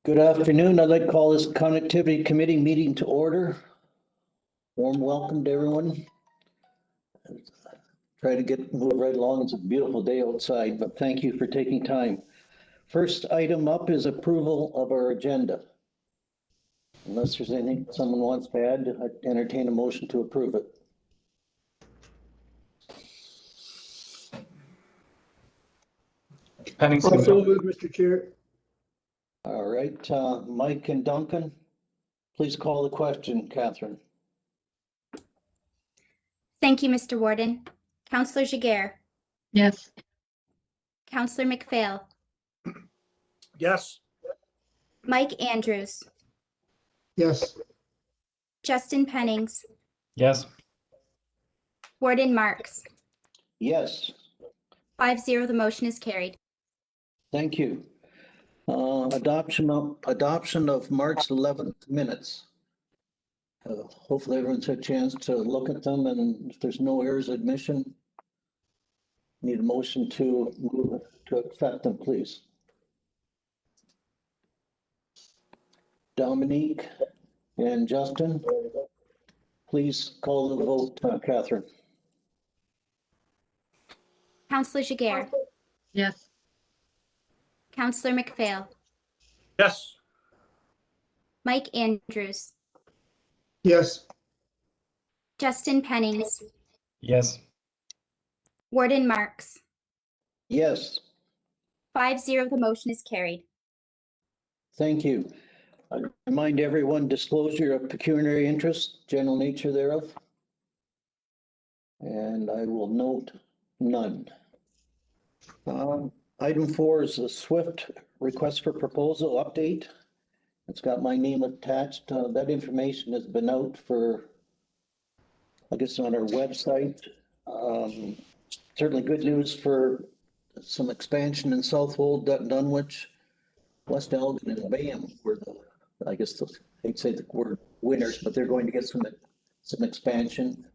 Good afternoon. I'd like to call this Connectivity Committee meeting to order. Warm welcome to everyone. Try to move right along. It's a beautiful day outside, but thank you for taking time. First item up is approval of our agenda. Unless there's anything someone wants to add, I'd entertain a motion to approve it. Also move, Mr. Chair. All right, Mike and Duncan, please call the question, Catherine. Thank you, Mr. Warden. Councillor Giguere, Yes. Councillor McPhail, Yes. Mike Andrews, Yes. Justin Pennings, Yes. Warden Marks. Yes, 5-0, the motion is carried. thank you. Adoption of March 11th minutes. Hopefully everyone's had a chance to look at them, and if there's no errors, admission. Need a motion to move to accept them, please. Dominique and Justin, please call the vote, Catherine. Councillor Giguere, Yes. Councillor McPhail, Yes. Mike Andrews, Yes. Justin Pennings, Yes. Warden Marks. Yes, 5-0, the motion is carried. thank you. I remind everyone disclosure of pecuniary interest, general nature thereof. And I will note none. Item 4 is the SWIFT request for proposal update. It's got my name attached. That information has been out for, I guess, on our website. Certainly good news for some expansion in Southwold, Dunwich, West Elgin, and Bayham were the, I guess, I'd say the word winners, but they're going to get some expansion.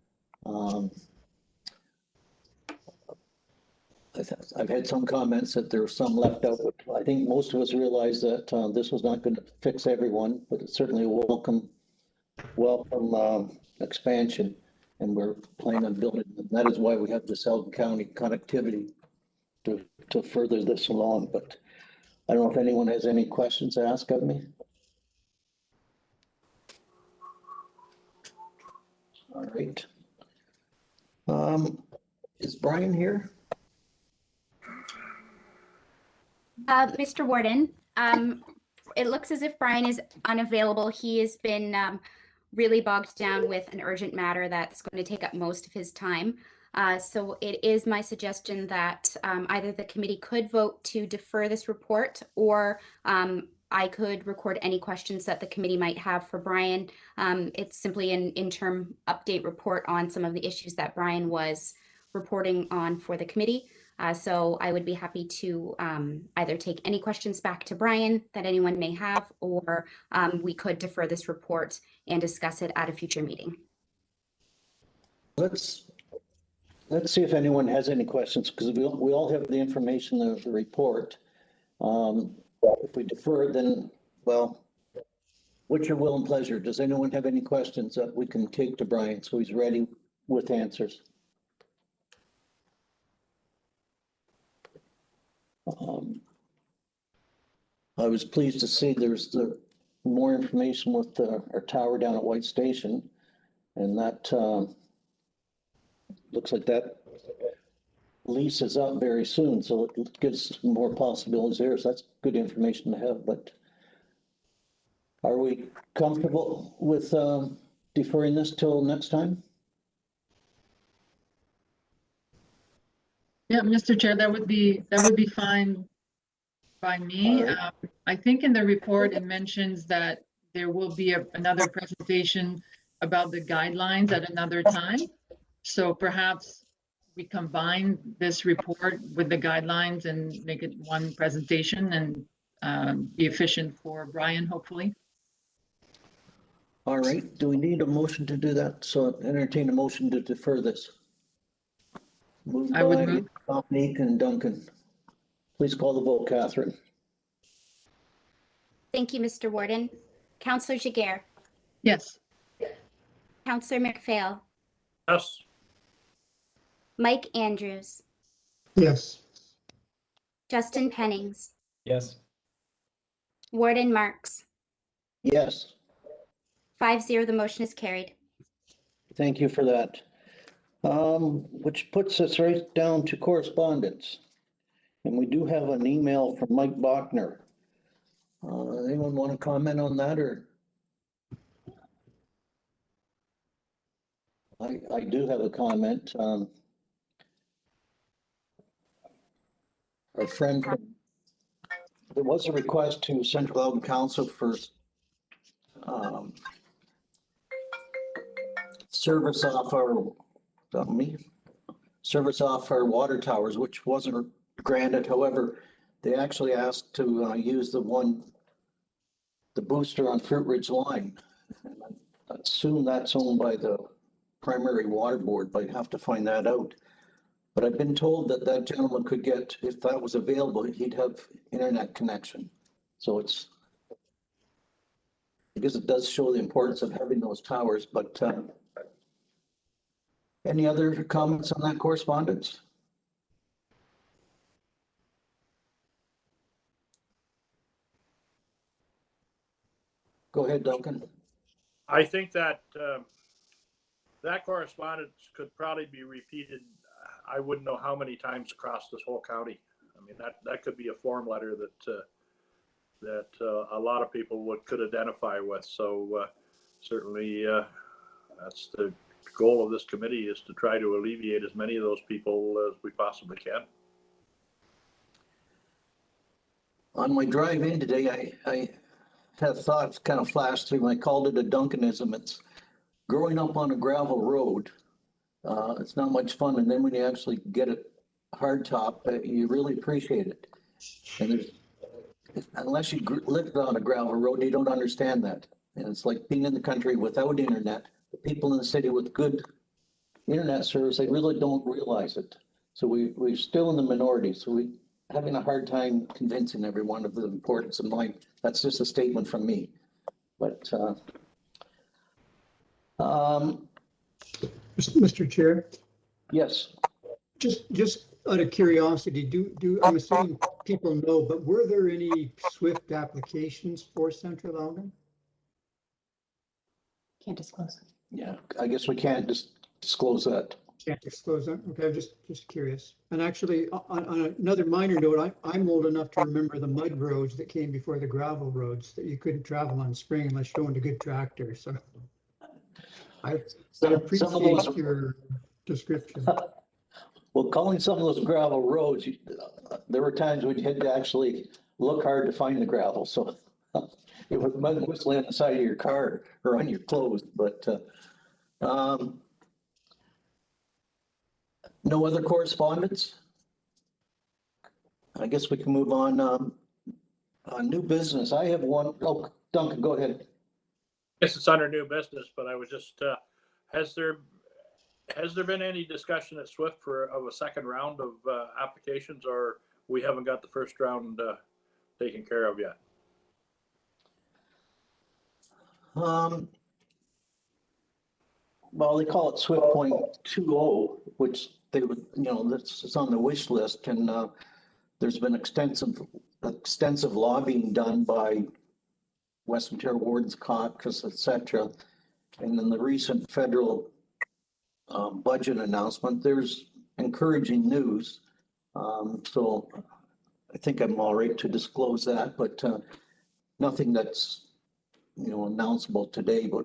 I've had some comments that there were some left out, but I think most of us realize that this was not going to fix everyone, but it's certainly a welcome expansion, and we're planning on building. That is why we have this Elgin County connectivity to further this along. But I don't know if anyone has any questions to ask of me. All right. Is Brian here? Mr. Warden, it looks as if Brian is unavailable. He has been really bogged down with an urgent matter that's going to take up most of his time. So it is my suggestion that either the committee could vote to defer this report, or I could record any questions that the committee might have for Brian. It's simply an interim update report on some of the issues that Brian was reporting on for the committee. So I would be happy to either take any questions back to Brian that anyone may have, or we could defer this report and discuss it at a future meeting. Let's see if anyone has any questions, because we all have the information of the report. If we defer, then, well, what's your will and pleasure? Does anyone have any questions that we can take to Brian so he's ready with answers? I was pleased to see there's more information with our tower down at White Station, and that looks like that lease is up very soon, so it gives more possibilities there. So that's good information to have. But are we comfortable with deferring this till next time? Yeah, Mr. Chair, that would be fine by me. Right. I think in the report it mentions that there will be another presentation about the guidelines at another time. So perhaps we combine this report with the guidelines and make it one presentation and be efficient for Brian, hopefully. All right. Do we need a motion to do that? So entertain a motion to defer this. Moved I would by move. Dominique and Duncan. Please call the vote, Catherine. Thank you, Mr. Warden. Councillor Jiguer, Yes. Councillor McPhail, Yes. Mike Andrews, Yes. Justin Pennings, Yes. Warden Marks. Yes, 5-0, the motion is carried. thank you for that. Which puts us right down to correspondence. And we do have an email from Mike Bachner. Anyone want to comment on that, or? I do have a comment. Our friend, there was a request to Central Elgin Council for um, service off our water towers, which wasn't granted. However, they actually asked to use the booster on Fruit Ridge Line. I assume that's owned by the primary water board, but I'd have to find that out. But I've been told that that gentleman could get, if that was available, he'd have internet connection. So it's, because it does show the importance of having those towers, but any other comments on that correspondence? Go ahead, Duncan. I think that that correspondence could probably be repeated. I wouldn't know how many times across this whole county. I mean, that could be a form letter that a lot of people could identify with. So certainly that's the goal of this committee, is to try to alleviate as many of those people as we possibly can. On my drive in today, I had thoughts kind of flashed through. I called it a Duncanism. It's growing up on a gravel road. It's not much fun, and then when you actually get it hardtop, you really appreciate it. And unless you lived on a gravel road, you don't understand that. And it's like being in the country without internet. The people in the city with good internet service, they really don't realize it. So we're still in the minority. So we're having a hard time convincing everyone of the importance of mine. That's just a statement from me. But Mr. Chair, yes, just out of curiosity, I'm assuming people know, but were there any SWIFT applications for Central Elgin? Can't disclose. yeah, I guess we can't just disclose that. Can't disclose that. Okay, I'm just curious. And actually, on another minor note, I'm old enough to remember the mud roads that came before the gravel roads that you couldn't travel on spring unless you owned a good tractor. So I Some of appreciate those, your description. well, calling some of those gravel roads, there were times when you had to actually look hard to find the gravel. So it was mostly on the side of your car or on your clothes, but no other correspondence? I guess we can move on. New business. I have one. Oh, Duncan, go ahead. Yes, it's under new business, but I was just, has there been any discussion at SWIFT of a second round of applications, or we haven't got the first round taken care of yet? Well, they call it SWIFT 0.20, which they would, it's on the wish list, and there's been extensive lobbying done by Western Ontario Wardens Caucus, et cetera. And in the recent federal budget announcement, there's encouraging news. So I think I'm all right to disclose that, but nothing that's, announceable today, but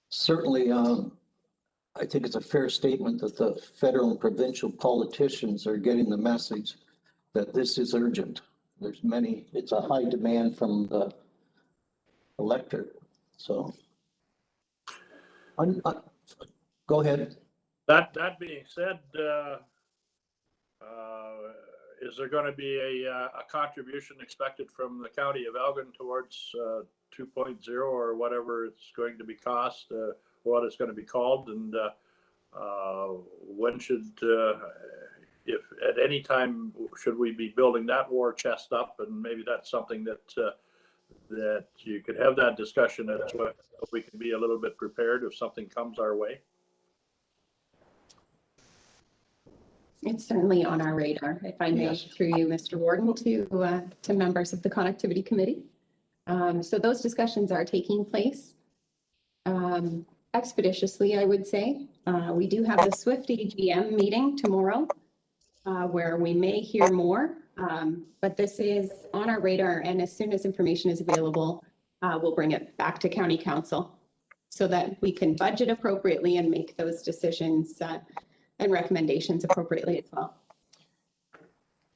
certainly I think it's a fair statement that the federal and provincial politicians are getting the message that this is urgent. It's a high demand from the electorate. So, go ahead. That being said, is there going to be a contribution expected from the county of Elgin towards 2.0 or whatever it's going to be cost, what it's going to be called, and when should, if at any time, should we be building that war chest up? And maybe that's something that that you could have that discussion at SWIFT, so we can be a little bit prepared if something comes our way. It's certainly on our radar, if I may, Yes. through you, Mr. Warden, to members of the Connectivity Committee. So those discussions are taking place expeditiously, I would say. We do have the SWIFT AGM meeting tomorrow, where we may hear more, but this is on our radar, and as soon as information is available, we'll bring it back to County Council so that we can budget appropriately and make those decisions and recommendations appropriately as well.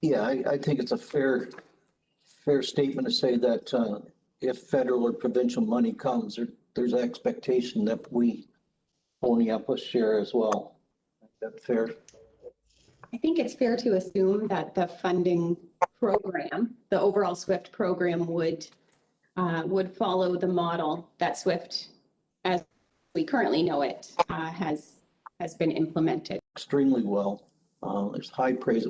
Yeah, I think it's a fair statement to say that if federal or provincial money comes, there's an expectation that we pony up a share as well. Is that fair? I think it's fair to assume that the funding program, the overall SWIFT program would follow the model that SWIFT, as we currently know it, has been implemented. Extremely well. It's high praise.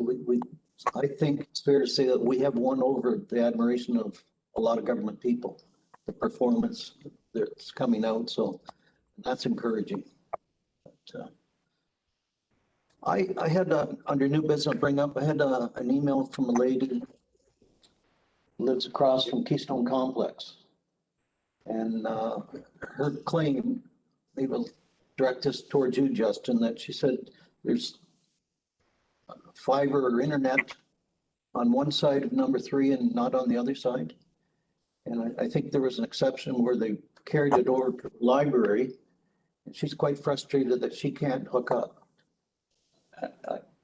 I think it's fair to say that we have won over the admiration of a lot of government people, the performance that's coming out. So that's encouraging. But, I had under new business bring up, I had an email from a lady who lives across from Keystone Complex. And her claim, maybe I'll direct this towards you, Justin, that she said there's fiber or internet on one side of number 3 and not on the other side. And I think there was an exception where they carried it over to the library, and she's quite frustrated that she can't hook up.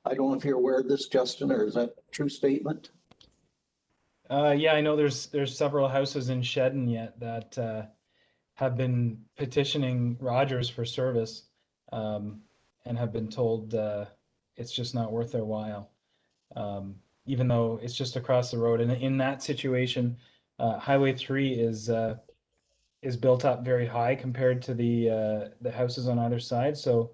I don't know if you're aware of this, Justin, or is that a true statement? Yeah, I know there's several houses in Shedden yet that have been petitioning Rogers for service, and have been told it's just not worth their while, even though it's just across the road. And in that situation, Highway 3 is built up very high compared to the houses on either side, so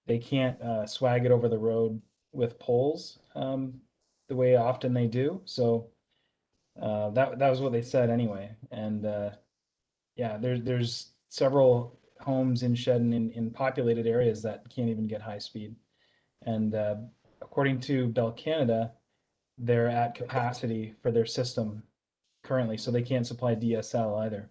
they can't swag it over the road with poles the way often they do. So that was what they said anyway. And yeah, there's several homes in Shedden in populated areas that can't even get high speed. And according to Bell Canada, they're at capacity for their system currently, so they can't supply DSL either.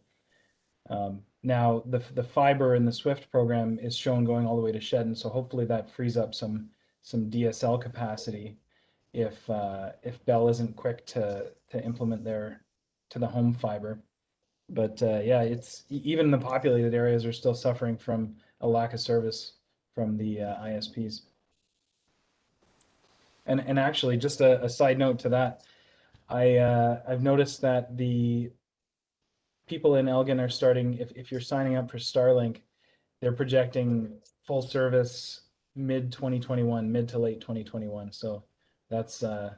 Now the fiber in the SWIFT program is shown going all the way to Shedden, so hopefully that frees up some DSL capacity if Bell isn't quick to implement their to the home fiber. But yeah, it's even the populated areas are still suffering from a lack of service from the ISPs. And actually, just a side note to that, I've noticed that the people in Elgin are starting, if you're signing up for Starlink, they're projecting full service mid 2021, mid to late 2021. So that's a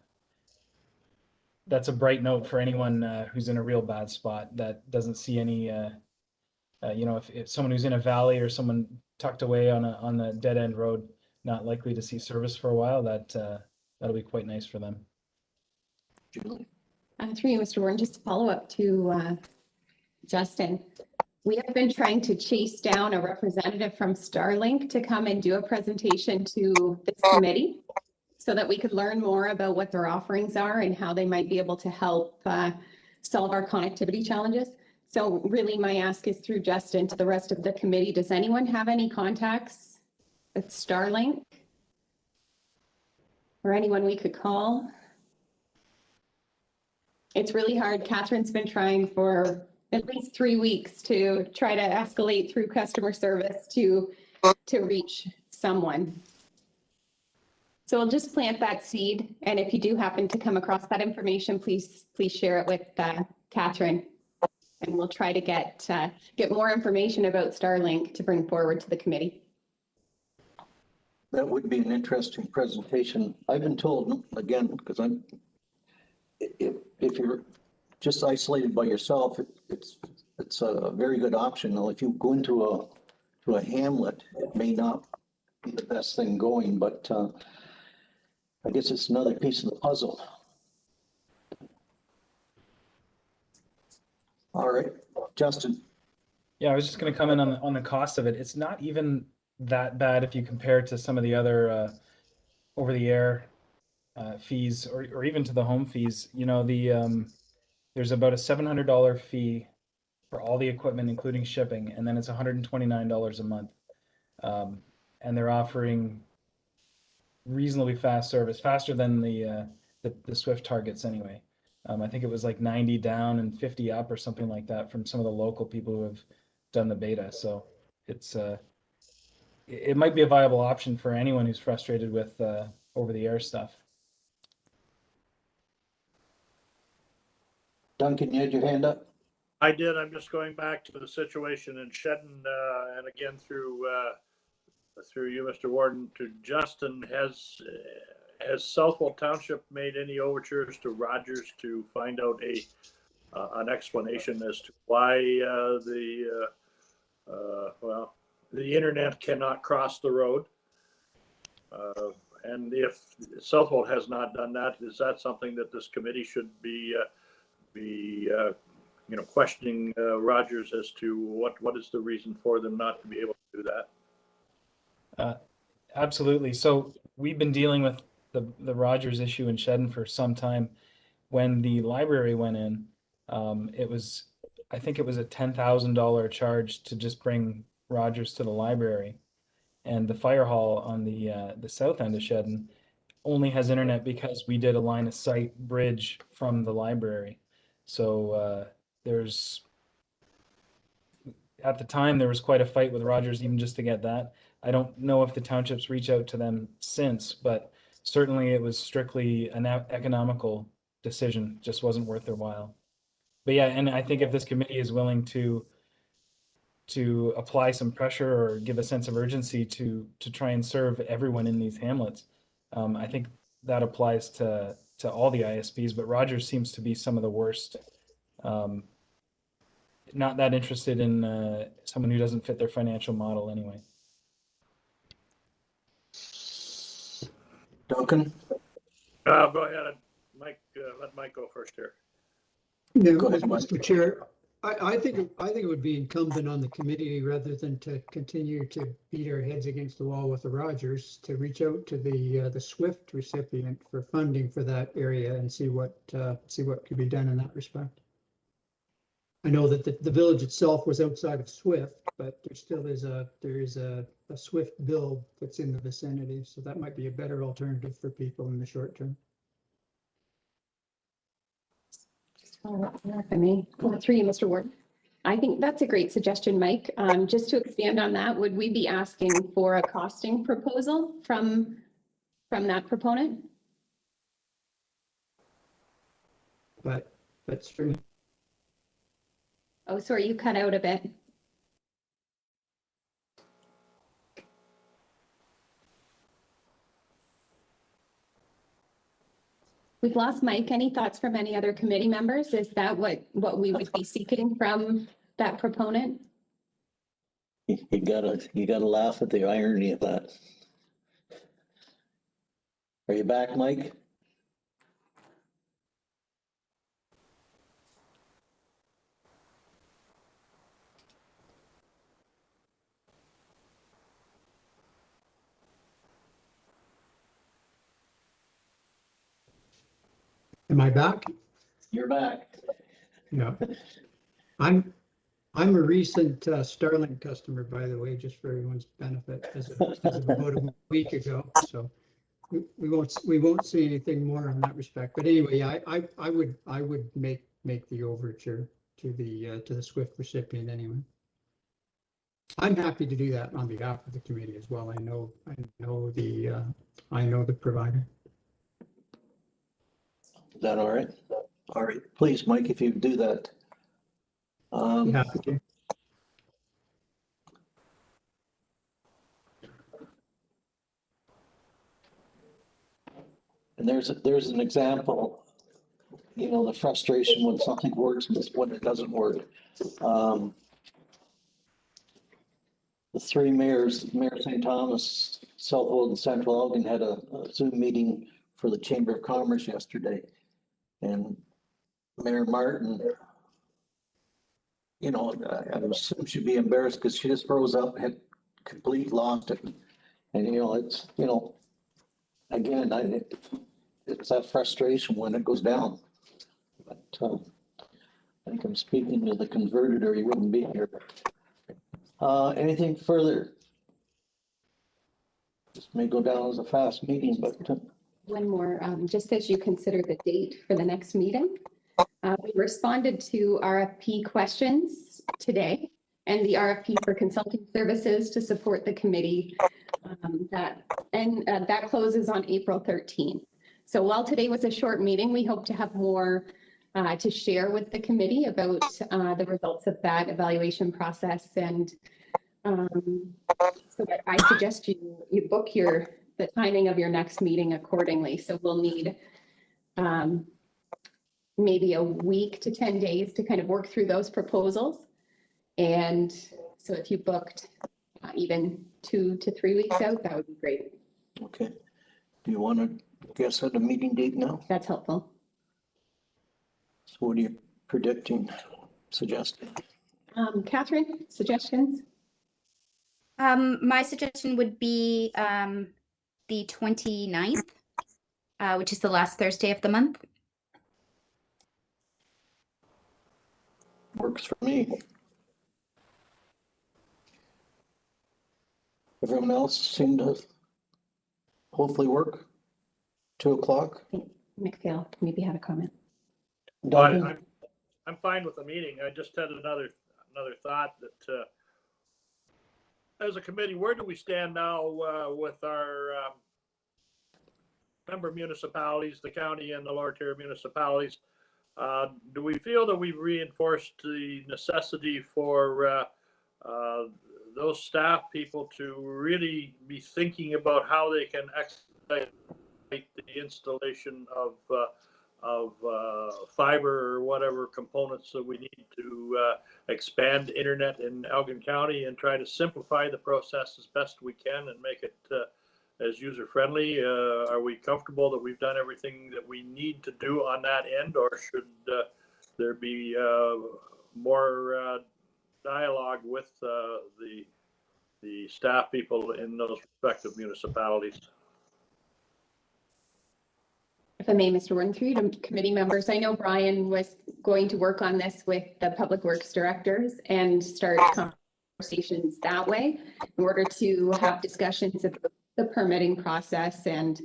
bright note for anyone who's in a real bad spot that doesn't see any, you know, if someone who's in a valley or someone tucked away on a dead end road, not likely to see service for a while, that'll be quite nice for them. Julie? Through you, Mr. Warren, just to follow up to Justin, we have been trying to chase down a representative from Starlink to come and do a presentation to this committee so that we could learn more about what their offerings are and how they might be able to help solve our connectivity challenges. So really my ask is through Justin to the rest of the committee. Does anyone have any contacts with Starlink? Or anyone we could call? It's really hard. Catherine's been trying for at least 3 weeks to try to escalate through customer service to reach someone. So we'll just plant that seed. And if you do happen to come across that information, please share it with Catherine. And we'll try to get more information about Starlink to bring forward to the committee. That would be an interesting presentation. I've been told, again, because if you're just isolated by yourself, it's a very good option. Now, if you go into a hamlet, it may not be the best thing going, but I guess it's another piece of the puzzle. All right, Justin. Yeah, I was just going to comment on the cost of it. It's not even that bad if you compare it to some of the other over the air fees or even to the home fees. You know, there's about a $700 fee for all the equipment, including shipping, and then it's $129 a month. And they're offering reasonably fast service, faster than the Swift targets anyway. I think it was like 90 down and 50 up or something like that from some of the local people who have done the beta. So it's it might be a viable option for anyone who's frustrated with over the air stuff. Duncan, you had your hand up? I did. I'm just going back to the situation in Shedden, and again through you, Mr. Warden, to Justin. Has Southwold Township made any overtures to Rogers to find out an explanation as to why the internet cannot cross the road? And if Southwold has not done that, is that something that this committee should be questioning Rogers as to what is the reason for them not to be able to do that? Absolutely. So we've been dealing with the Rogers issue in Shedden for some time. When the library went in, I think it was a $10,000 charge to just bring Rogers to the library, and the fire hall on the south end of Shedden only has internet because we did a line of sight bridge from the library. So there's at the time there was quite a fight with Rogers even just to get that. I don't know if the townships reach out to them since, but certainly it was strictly an economical decision, just wasn't worth their while. But yeah, and I think if this committee is willing to apply some pressure or give a sense of urgency to try and serve everyone in these hamlets, I think that applies to all the ISPs, but Rogers seems to be some of the worst. Not that interested in someone who doesn't fit their financial model anyway. Duncan? Go ahead, Mike. Let Mike go first here. Yeah, Go ahead, Mike. Mr. Chair, I think it would be incumbent on the committee, rather than to continue to beat our heads against the wall with the Rogers, to reach out to the SWIFT recipient for funding for that area and see what could be done in that respect. I know that the village itself was outside of SWIFT, but there is a SWIFT bill that's in the vicinity, so that might be a better alternative for people in the short term. If I may, through you, Mr. Ward. I think that's a great suggestion, Mike. Just to expand on that, would we be asking for a costing proposal from that proponent? But for Oh, sorry, you cut out a bit. We've lost Mike. Any thoughts from any other committee members? Is that what we would be seeking from that proponent? You gotta laugh at the irony of that. Are you back, Mike? Am I back? You're back. Yeah. I'm a recent Starlink customer, by the way, just for everyone's benefit, as of about a week ago. So we won't see anything more in that respect. But anyway, I would make the overture to the SWIFT recipient anyway. I'm happy to do that on behalf of the committee as well. I know the provider. Is that all right? All right, please, Mike, if you do that. Happy to. And there's an example, the frustration when something works, but when it doesn't work. The three mayors, Mayor St. Thomas, Southwold, and Central Elgin, had a Zoom meeting for the Chamber of Commerce yesterday. And Mayor Martin you know, I assume she'd be embarrassed because she just froze up, had complete lost it. And, you know, it's, you know, again, it's that frustration when it goes down. But, I think I'm speaking to the converted or he wouldn't be here. Anything further? This may go down as a fast meeting, but One more, just as you consider the date for the next meeting. We responded to RFP questions today and the RFP for consulting services to support the committee. That closes on April 13th. So while today was a short meeting, we hope to have more to share with the committee about the results of that evaluation process. And so I suggest you book the timing of your next meeting accordingly. So we'll need maybe a week to 10 days to kind of work through those proposals. And so if you booked even 2 to 3 weeks out, that would be great. okay. Do you want to guess at a meeting date now? That's helpful. So what are you predicting, suggesting? Catherine, suggestions? My suggestion would be the 29th, which is the last Thursday of the month. Works for me. Everyone else seemed to hopefully work. 2 o'clock. McPhail, maybe had a comment. Duncan? I'm fine with the meeting. I just had another thought that as a committee, where do we stand now with our member municipalities, the county and the lower tier municipalities? Do we feel that we've reinforced the necessity for those staff people to really be thinking about how they can expedite the installation of fiber or whatever components that we need to expand internet in Elgin County and try to simplify the process as best we can and make it as user friendly? Are we comfortable that we've done everything that we need to do on that end, or should there be more dialogue with the staff people in those respective municipalities? If I may, Mr. Warden, through you to committee members, I know Brian was going to work on this with the public works directors and start conversations that way in order to have discussions about the permitting process and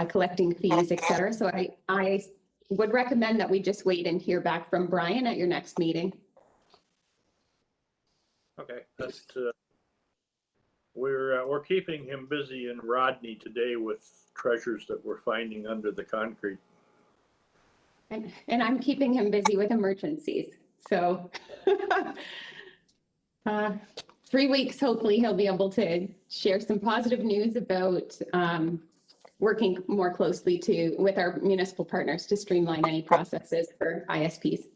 collecting fees, et cetera. So I would recommend that we just wait and hear back from Brian at your next meeting. Okay, that's we're keeping him busy in Rodney today with treasures that we're finding under the concrete. And I'm keeping him busy with emergencies. So 3 weeks, hopefully he'll be able to share some positive news about working more closely with our municipal partners to streamline any processes for ISPs.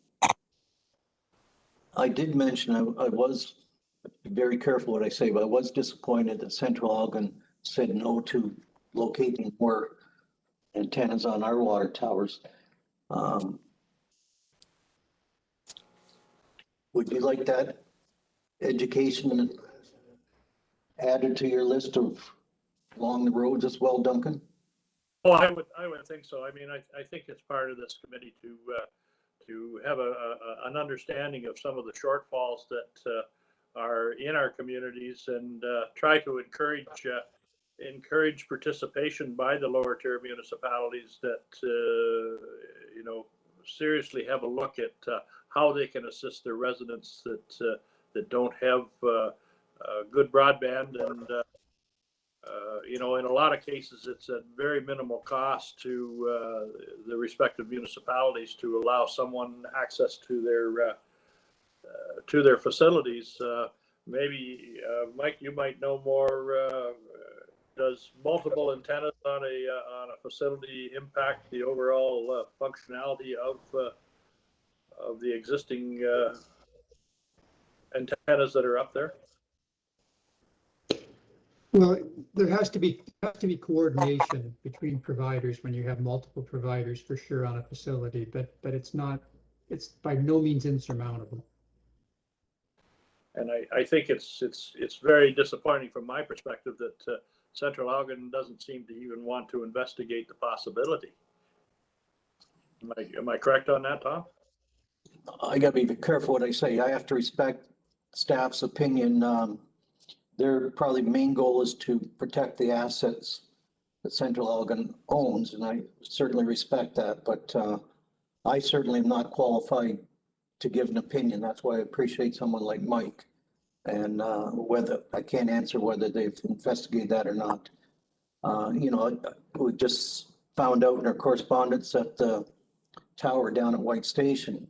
I did mention I was very careful what I say, but I was disappointed that Central Elgin said no to locating more antennas on our water towers. Would you like that education added to your list of along the roads as well, Duncan? Oh, I would think so. I mean, I think it's part of this committee to have an understanding of some of the shortfalls that are in our communities and try to encourage participation by the lower tier municipalities that you know, seriously have a look at how they can assist their residents that don't have good broadband. And you know, in a lot of cases, it's at very minimal cost to the respective municipalities to allow someone access to their facilities. Maybe Mike, you might know more. Does multiple antennas on a facility impact the overall functionality of the existing antennas that are up there? Well, there has to be coordination between providers when you have multiple providers for sure on a facility, but it's by no means insurmountable. And I think it's very disappointing from my perspective that Central Elgin doesn't seem to even want to investigate the possibility. Am I correct on that, Tom? I gotta be careful what I say. I have to respect staff's opinion. Their probably main goal is to protect the assets that Central Elgin owns, and I certainly respect that, but I certainly am not qualified to give an opinion. That's why I appreciate someone like Mike. And whether, I can't answer whether they've investigated that or not. You know, we just found out in our correspondence that the tower down at White Station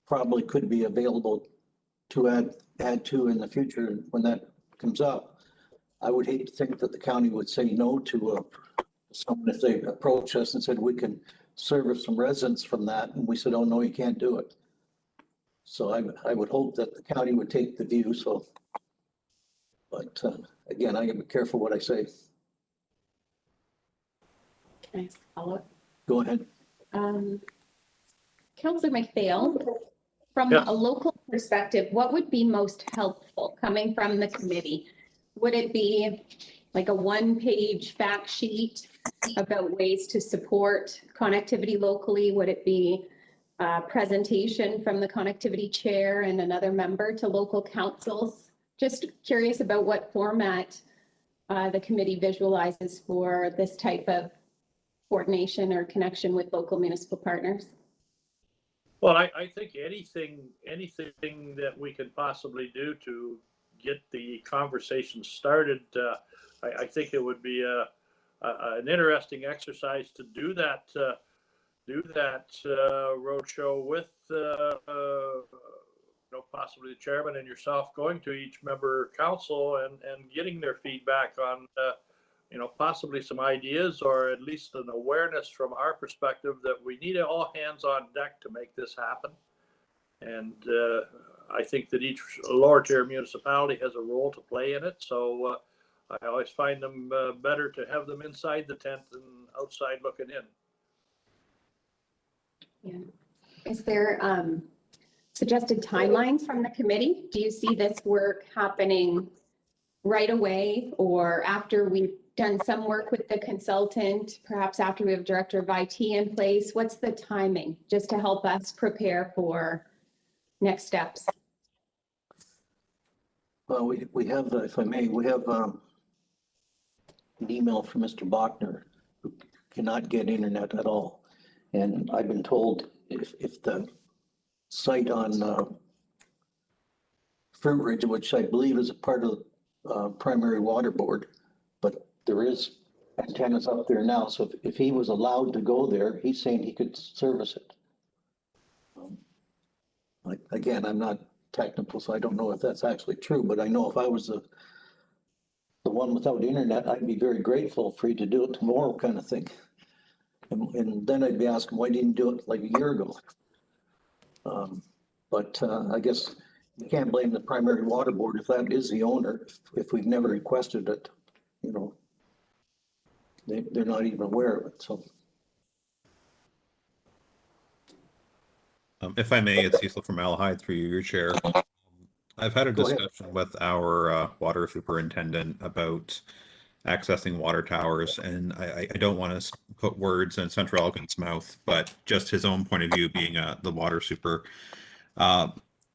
probably could be available to add to in the future when that comes up. I would hate to think that the county would say no to someone if they approached us and said, we can service some residents from that. And we said, oh, no, you can't do it. So I would hope that the county would take the view. So, but again, I gotta be careful what I say. Can I follow up? Go ahead. Councillor McPhail, from Yes. a local perspective, what would be most helpful coming from the committee? Would it be like a one-page fact sheet about ways to support connectivity locally? Would it be a presentation from the connectivity chair and another member to local councils? Just curious about what format the committee visualizes for this type of coordination or connection with local municipal partners. Well, I think anything that we could possibly do to get the conversation started, I think it would be an interesting exercise to do that roadshow with possibly the chairman and yourself going to each member council and getting their feedback on possibly some ideas or at least an awareness from our perspective that we need all hands on deck to make this happen. And I think that each lower tier municipality has a role to play in it. So I always find them better to have them inside the tent than outside looking in. Yeah. Is there suggested timelines from the committee? Do you see this work happening right away or after we've done some work with the consultant, perhaps after we have director of IT in place? What's the timing just to help us prepare for next steps? Well, we have, if I may, we have an email from Mr. Bachner who cannot get internet at all. And I've been told if the site on Fruit Ridge, which I believe is a part of Primary Water Board, but there is antennas up there now. So if he was allowed to go there, he's saying he could service it. Again, I'm not technical, so I don't know if that's actually true, but I know if I was the one without internet, I'd be very grateful for you to do it tomorrow kind of thing. And then I'd be asking, why didn't you do it like a year ago? But I guess you can't blame the Primary Water Board if that is the owner, if we've never requested it, they're not even aware of it, so. If I may, it's Cecil from Alhide through your chair. I've had a discussion with our water superintendent about accessing water towers, and I don't want to put words in Central Elgin's mouth, but just his own point of view being the water super.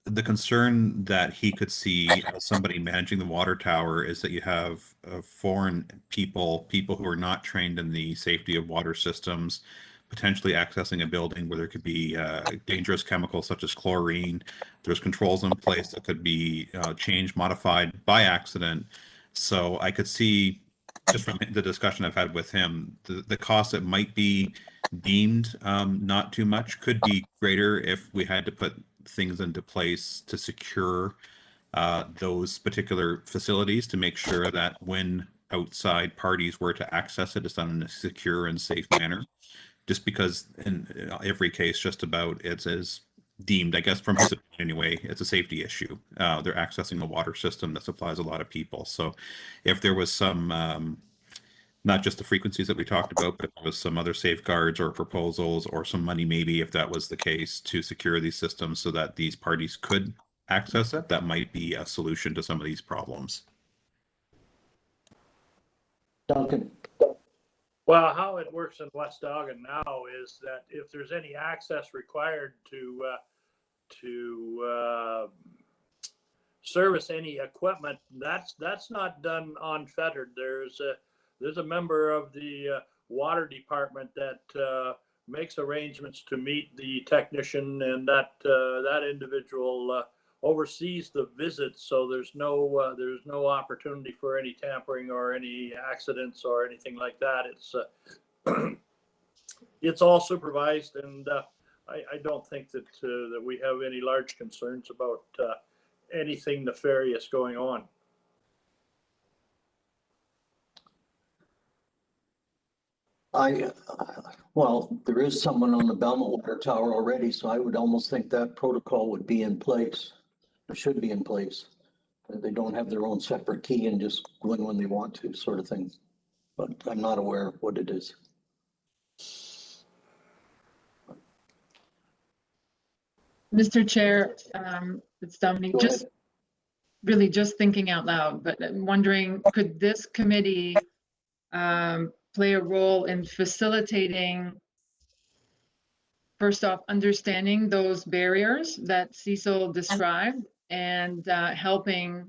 The concern that he could see as somebody managing the water tower is that you have foreign people who are not trained in the safety of water systems, potentially accessing a building where there could be dangerous chemicals such as chlorine. There's controls in place that could be changed, modified by accident. So I could see, just from the discussion I've had with him, the cost that might be deemed not too much could be greater if we had to put things into place to secure those particular facilities to make sure that when outside parties were to access it, it's done in a secure and safe manner. Just because in every case, just about it's as deemed, I guess from his opinion anyway, it's a safety issue. They're accessing a water system that supplies a lot of people. So if there was some, not just the frequencies that we talked about, but if there was some other safeguards or proposals or some money, maybe if that was the case, to secure these systems so that these parties could access it, that might be a solution to some of these problems. Duncan, Well, how it works in West Elgin now is that if there's any access required to service any equipment, that's not done unfettered. There's a member of the water department that makes arrangements to meet the technician, and that individual oversees the visits. So there's no opportunity for any tampering or any accidents or anything like that. It's all supervised, and I don't think that that we have any large concerns about anything nefarious going on. well, there is someone on the Belmont Water Tower already, so I would almost think that protocol would be in place, or should be in place. They don't have their own separate key and just go in when they want to, sort of thing. But I'm not aware of what it is. Mr. Chair, it's Dominique, Go just ahead. really just thinking out loud, but I'm wondering, could this committee play a role in facilitating, first off, understanding those barriers that Cecil described and helping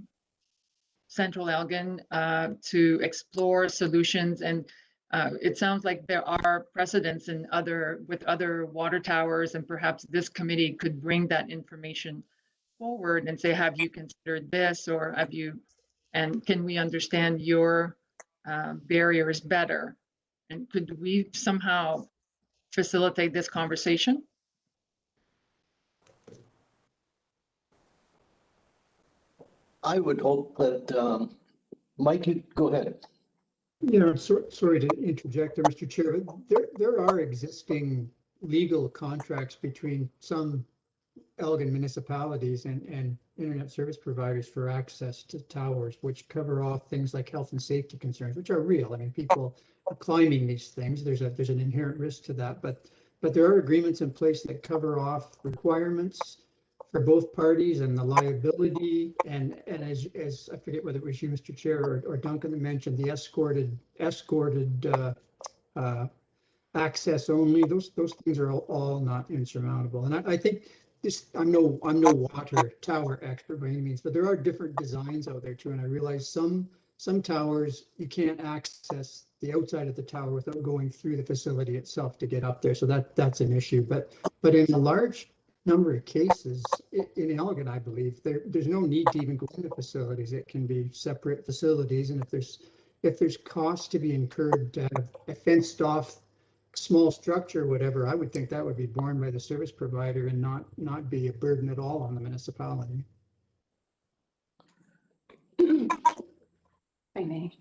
Central Elgin to explore solutions? And it sounds like there are precedents in with other water towers, and perhaps this committee could bring that information forward and say, have you considered this, or have you, and can we understand your barriers better? And could we somehow facilitate this conversation? I would hope that, Mike, you go ahead. Yeah, I'm sorry to interject there, Mr. Chair, but there are existing legal contracts between some Elgin municipalities and internet service providers for access to towers, which cover off things like health and safety concerns, which are real. I mean, people are climbing these things. There's an inherent risk to that, but there are agreements in place that cover off requirements for both parties and the liability. And as I forget whether it was you, Mr. Chair, or Duncan, that mentioned the escorted access only. Those things are all not insurmountable. And I think this, I'm no water tower expert by any means, but there are different designs out there too. And I realize some towers you can't access the outside of the tower without going through the facility itself to get up there. So that's an issue. But in a large number of cases in Elgin, I believe there's no need to even go into facilities. It can be separate facilities, and if there's costs to be incurred to have a fenced off small structure, whatever, I would think that would be borne by the service provider and not be a burden at all on the municipality. I may.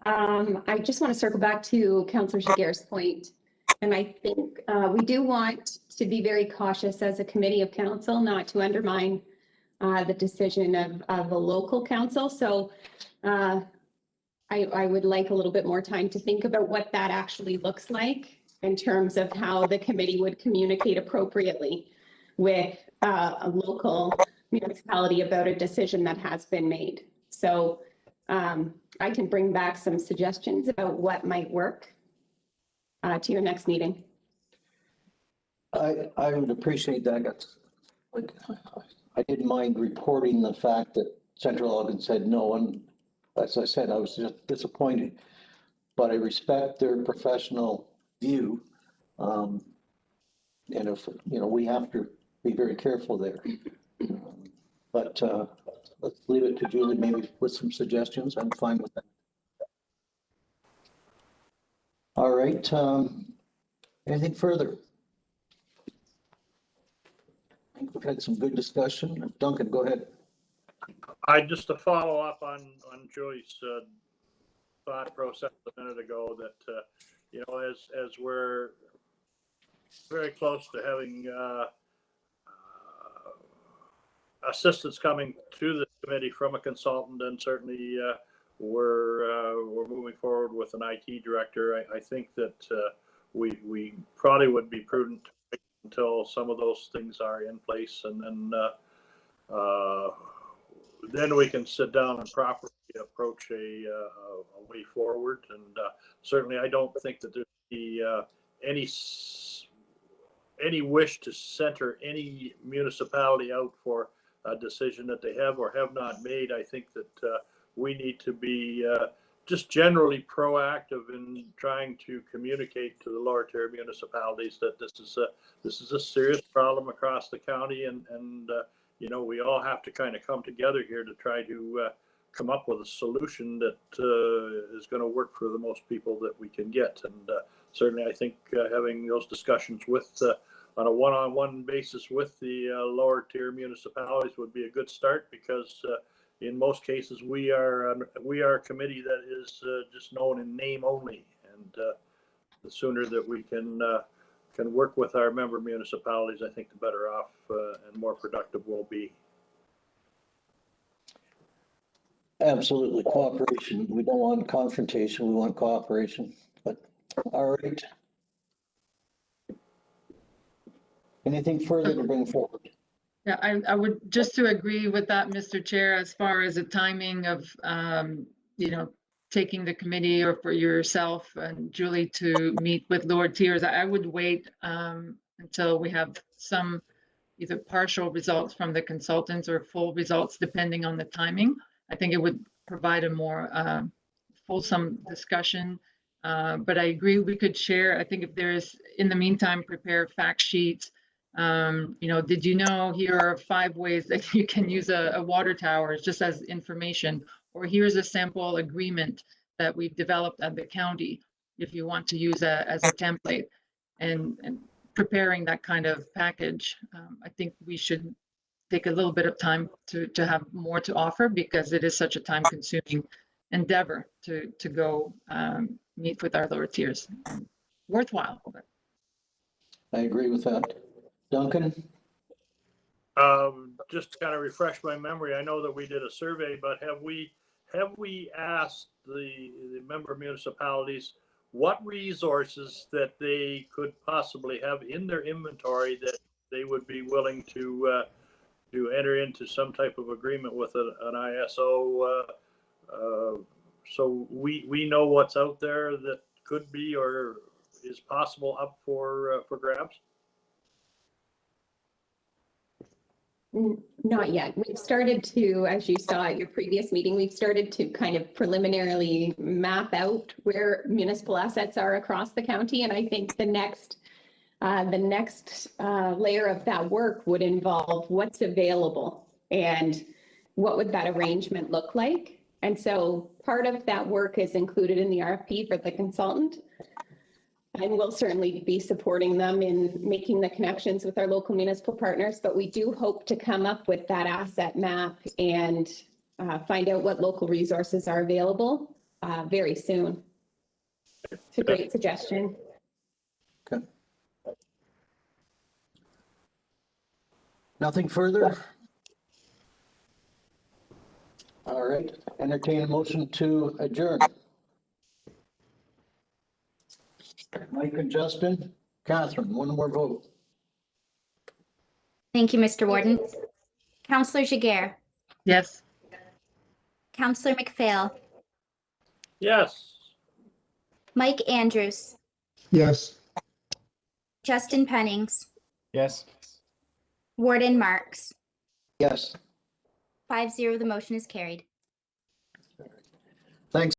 I just want to circle back to Councillor Jaguar's point. And I think we do want to be very cautious as a committee of council not to undermine the decision of a local council. So I would like a little bit more time to think about what that actually looks like in terms of how the committee would communicate appropriately with a local municipality about a decision that has been made. So I can bring back some suggestions about what might work to your next meeting. I would appreciate that. Like, I didn't mind reporting the fact that Central Elgin said no, and as I said, I was just disappointed, but I respect their professional view. And if, we have to be very careful there. But let's leave it to Julie, maybe with some suggestions. I'm fine with that. All right. Anything further? I think we've had some good discussion. Duncan, go ahead. Just to follow up on Joy's thought process a minute ago, that as we're very close to having assistance coming to the committee from a consultant, and certainly we're moving forward with an IT director. I think that we probably would be prudent to wait until some of those things are in place, and then then we can sit down and properly approach a way forward. And certainly, I don't think that there's any wish to center any municipality out for a decision that they have or have not made. I think that we need to be just generally proactive in trying to communicate to the lower tier municipalities that this is a serious problem across the county, and you know, we all have to kind of come together here to try to come up with a solution that is going to work for the most people that we can get. And certainly, I think having those discussions with on a one-on-one basis with the lower tier municipalities would be a good start, because in most cases we are a committee that is just known in name only, and the sooner that we can work with our member municipalities, I think the better off and more productive we'll be. Absolutely, cooperation. We don't want confrontation, we want cooperation, but, all right. Anything further to bring forward? Yeah, I would just to agree with that, Mr. Chair, as far as the timing of, you know, taking the committee or for yourself and Julie to meet with lower tiers, I would wait until we have some either partial results from the consultants or full results, depending on the timing. I think it would provide a more fulsome discussion. But I agree, we could share, I think if there's, in the meantime, prepare fact sheets. You know, did you know here are 5 ways that you can use a water tower just as information, or here's a sample agreement that we've developed at the county if you want to use as a template, and preparing that kind of package. I think we should take a little bit of time to have more to offer, because it is such a time consuming endeavor to go meet with our lower tiers. Worthwhile. I agree with that. Duncan? Just to kind of refresh my memory, I know that we did a survey, but have we asked the member municipalities what resources that they could possibly have in their inventory that they would be willing to enter into some type of agreement with an ISO, so we know what's out there that could be or is possible up for grabs? Not yet. We've started to, as you saw at your previous meeting, we've started to kind of preliminarily map out where municipal assets are across the county. And I think the next layer of that work would involve what's available and what would that arrangement look like. And so part of that work is included in the RFP for the consultant. And we'll certainly be supporting them in making the connections with our local municipal partners, but we do hope to come up with that asset map and find out what local resources are available very soon. It's a great suggestion. Okay. Nothing further? All right, entertain a motion to adjourn. Mike and Justin, Catherine, one more vote. Thank you, Mr. Warden. Councillor Giguere, Yes. Councillor McPhail, Yes. Mike Andrews, Yes. Justin Pennings, Yes. Warden Marks. Yes. 5-0, the motion is carried.